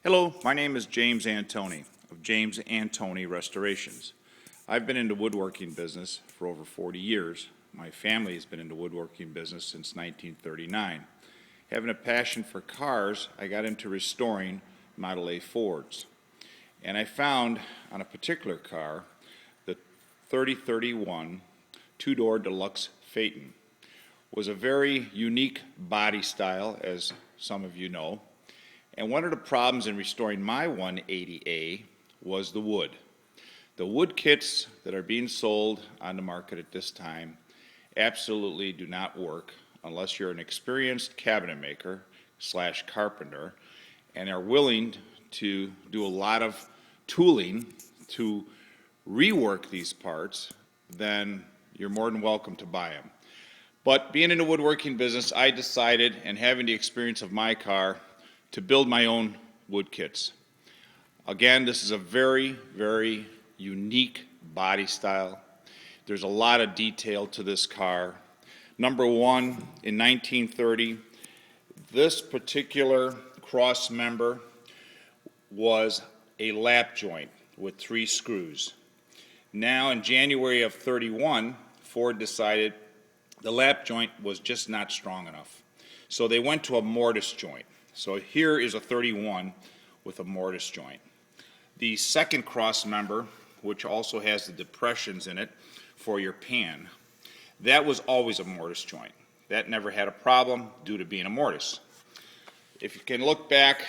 Hello, my name is James Antoni of James Antoni Restorations. I've been in the woodworking business for over 40 years. My family has been in the woodworking business since 1939. Having a passion for cars, I got into restoring Model A Fords. And I found on a particular car, the 3031 two-door Deluxe Phaeton. Was a very unique body style, as some of you know. And one of the problems in restoring my 180A was the wood. The wood kits that are being sold on the market at this time absolutely do not work unless you're an experienced cabinet maker / carpenter and are willing to do a lot of tooling to rework these parts. Then you're more than welcome to buy them. But being in the woodworking business, I decided, and having the experience of my car, to build my own wood kits. Again, this is a very, very unique body style. There's a lot of detail to this car. Number one, in 1930, this particular cross member was a lap joint with 3 screws. Now, in January of 31, Ford decided the lap joint was just not strong enough. So they went to a mortise joint. So here is a 31 with a mortise joint. The second cross member, which also has the depressions in it for your pan, that was always a mortise joint. That never had a problem due to being a mortise. If you can look back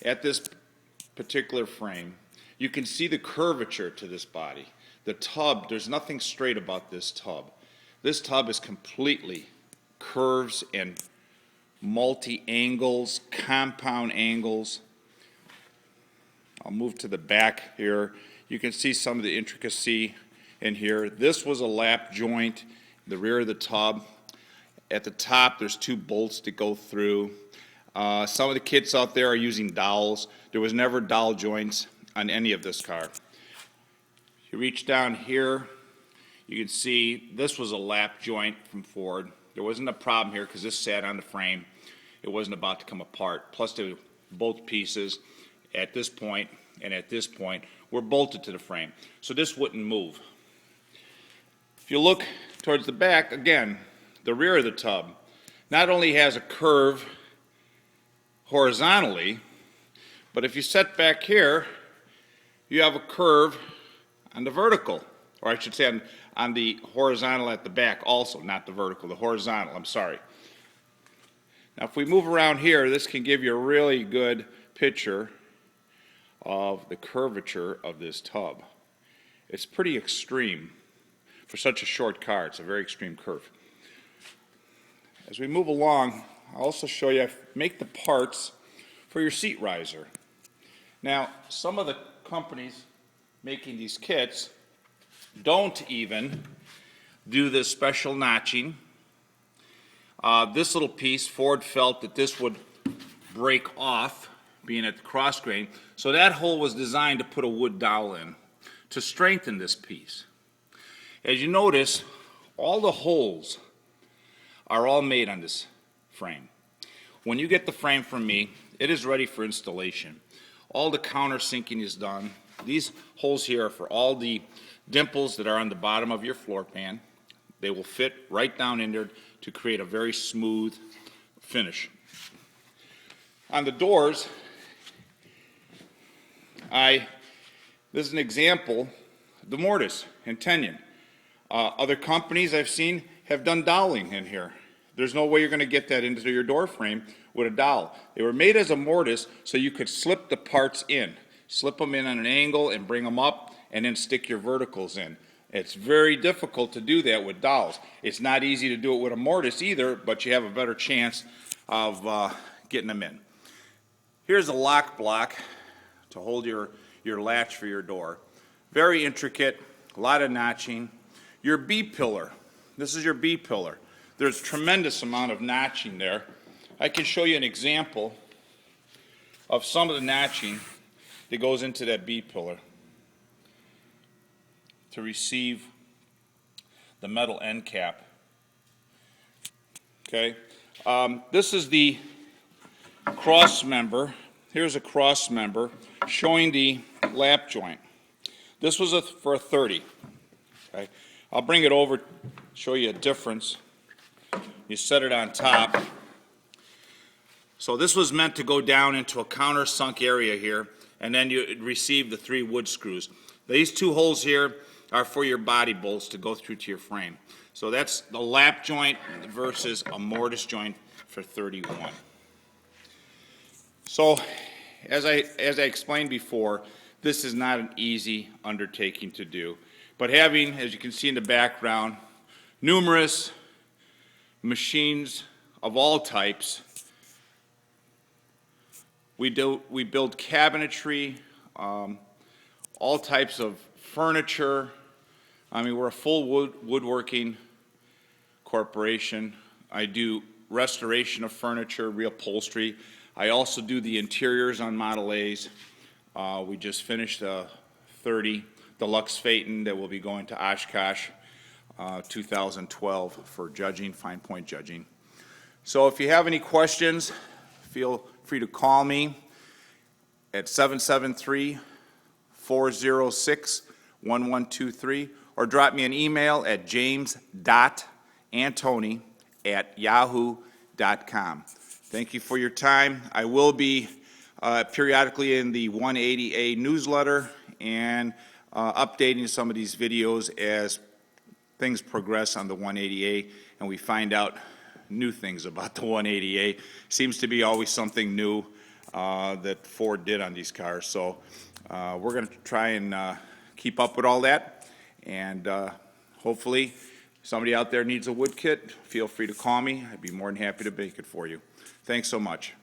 at this particular frame, you can see the curvature to this body. The tub, there's nothing straight about this tub. This tub is completely curves and multi-angles, compound angles. I'll move to the back here. You can see some of the intricacy in here. This was a lap joint, the rear of the tub. At the top, there's 2 bolts that go through. Some of the kits out there are using dowels. There was never dowel joints on any of this car. If you reach down here, you can see this was a lap joint from Ford. There wasn't a problem here because this sat on the frame. It wasn't about to come apart. Plus, both pieces at this point and at this point were bolted to the frame. So this wouldn't move. If you look towards the back, again, the rear of the tub not only has a curve horizontally, but if you set back here, you have a curve on the vertical, or I should say on the horizontal at the back also, not the vertical, the horizontal, I'm sorry. Now if we move around here, this can give you a really good picture of the curvature of this tub. It's pretty extreme for such a short car. It's a very extreme curve. As we move along, I'll also show you, I make the parts for your seat riser. Now, some of the companies making these kits don't even do this special notching. This little piece, Ford felt that this would break off, being at the cross grain, so that hole was designed to put a wood dowel in to strengthen this piece. As you notice, all the holes are all made on this frame. When you get the frame from me, it is ready for installation. All the countersinking is done. These holes here are for all the dimples that are on the bottom of your floor pan. They will fit right down in there to create a very smooth finish. On the doors, this is an example of the mortise and tenon. Other companies I've seen have done doweling in here. There's no way you're going to get that into your door frame with a dowel. They were made as a mortise so you could slip the parts in. Slip them in on an angle and bring them up and then stick your verticals in. It's very difficult to do that with dowels. It's not easy to do it with a mortise either, but you have a better chance of getting them in. Here's a lock block to hold your latch for your door. Very intricate, a lot of notching. Your B-pillar, this is your B-pillar. There's a tremendous amount of notching there. I can show you an example of some of the notching that goes into that B-pillar to receive the metal end cap. Okay, this is the cross member here's a cross member showing the lap joint. This was for a 30. Okay? I'll bring it over, show you a difference. You set it on top. So this was meant to go down into a countersunk area here, and then you receive the 3 wood screws. These 2 holes here are for your body bolts to go through to your frame. So that's the lap joint versus a mortise joint for 31. So as I explained before, this is not an easy undertaking to do. But having, as you can see in the background, numerous machines of all types, we build cabinetry, all types of furniture. I mean, we're a full woodworking corporation. I do restoration of furniture, reupholstery. I also do the interiors on Model A's. We just finished a 30 Deluxe Phaeton that will be going to Oshkosh 2012 for judging, fine point judging. So if you have any questions, feel free to call me at 773-406-1123 or drop me an email at james.antoni@yahoo.com. Thank you for your time. I will be periodically in the 180A newsletter and updating some of these videos as things progress on the 180A and we find out new things about the 180A. Seems to be always something new that Ford did on these cars. So we're going to try and keep up with all that, and hopefully somebody out there needs a Woodkit. Feel free to call me. I'd be more than happy to make it for you. Thanks so much.